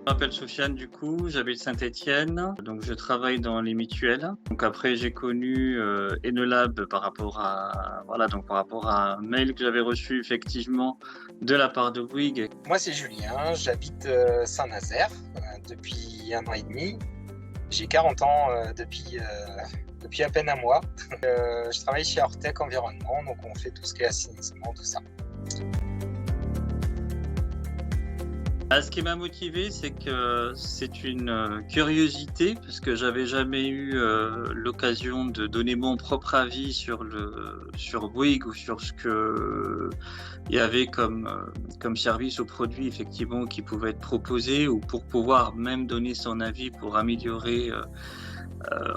Je m'appelle Soufiane du coup, j'habite Saint-Étienne, donc je travaille dans les mutuelles. Donc après j'ai connu Enolab par rapport à un mail que j'avais reçu effectivement de la part de Bouygues. Moi, c'est Julien, j'habite Saint-Nazaire depuis 1 an et demi. J'ai 40 ans depuis à peine un mois. Je travaille chez Ortec Environnement, donc on fait tout ce qui est assainissement, tout ça. Ce qui m'a motivé, c'est que c'est une curiosité, parce que j'avais jamais eu l'occasion de donner mon propre avis sur Bouygues ou sur ce que il y avait comme service ou produit effectivement qui pouvait être proposé, ou pour pouvoir même donner son avis pour améliorer,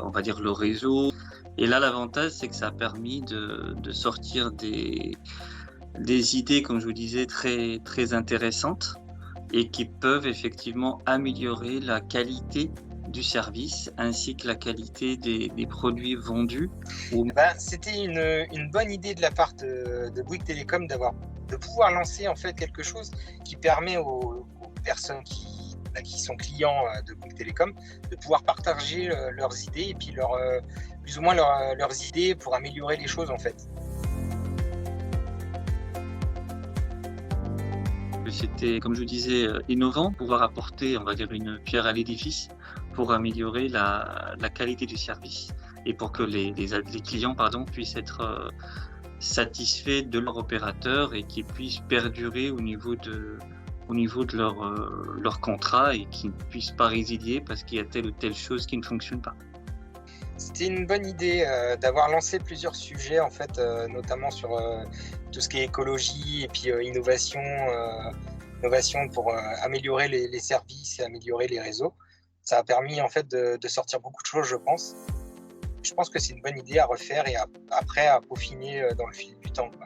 on va dire, le réseau. Et là, l'avantage, c'est que ça a permis de sortir des idées, comme je vous disais, très, très intéressantes, et qui peuvent effectivement améliorer la qualité du service ainsi que la qualité des produits vendus. C'était une bonne idée de la part de Bouygues Télécom de pouvoir lancer en fait quelque chose qui permet aux personnes qui sont clients de Bouygues Télécom de pouvoir partager leurs idées et puis plus ou moins leurs idées pour améliorer les choses en fait. C'était, comme je vous disais, innovant, pouvoir apporter, on va dire, une pierre à l'édifice pour améliorer la qualité du service et pour que les clients puissent être satisfaits de leur opérateur et qu'ils puissent perdurer au niveau de leur contrat et qu'ils ne puissent pas résilier parce qu'il y a telle ou telle chose qui ne fonctionne pas. C'était une bonne idée d'avoir lancé plusieurs sujets, en fait, notamment sur tout ce qui est écologie et puis innovation pour améliorer les services et améliorer les réseaux. Ça a permis en fait de sortir beaucoup de choses, je pense. Je pense que c'est une bonne idée à refaire et après à peaufiner dans le fil du temps, quoi.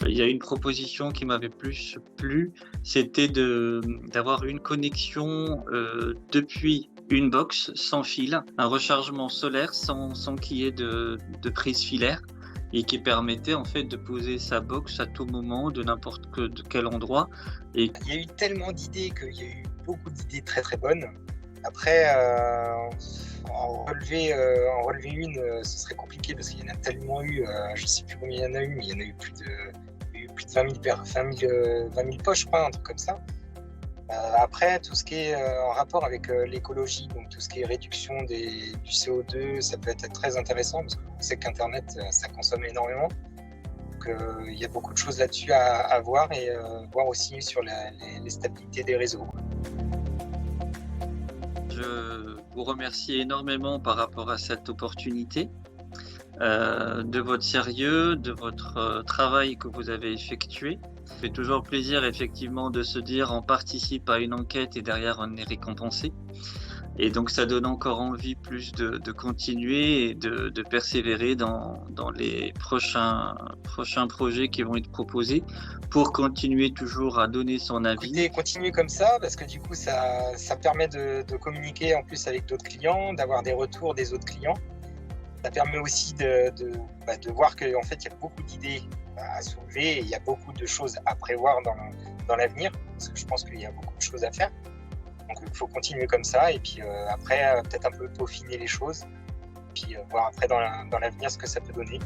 Il y a une proposition qui m'avait plus plu, c'était d'avoir une connexion depuis une box sans fil, un rechargement solaire sans qu'il y ait de prise filaire, et qui permettait en fait de poser sa box à tout moment, de quel endroit. Il y a eu tellement d'idées qu'il y a eu beaucoup d'idées très très bonnes. Après, en relever une, ce serait compliqué parce qu'il y en a tellement eu, je ne sais plus combien il y en a eu, mais il y en a eu plus de 20 000 poches, je crois, un truc comme ça. Après, tout ce qui est en rapport avec l'écologie, donc tout ce qui est réduction du CO2, ça peut être très intéressant parce qu'on sait qu'Internet, ça consomme énormément. Donc, il y a beaucoup de choses là-dessus à voir et voir aussi sur les stabilités des réseaux. Je vous remercie énormément par rapport à cette opportunité, de votre sérieux, de votre travail que vous avez effectué. Ça fait toujours plaisir effectivement de se dire on participe à une enquête et derrière on est récompensé. Et donc ça donne encore envie plus de continuer et de persévérer dans les prochains projets qui vont être proposés pour continuer toujours à donner son avis. Écoutez, continuez comme ça parce que du coup ça permet de communiquer en plus avec d'autres clients, d'avoir des retours des autres clients. Ça permet aussi de voir qu'en fait, il y a beaucoup d'idées à soulever et il y a beaucoup de choses à prévoir dans l'avenir, parce que je pense qu'il y a beaucoup de choses à faire. Donc, il faut continuer comme ça et puis après, peut-être un peu peaufiner les choses, puis voir après dans l'avenir ce que ça peut donner.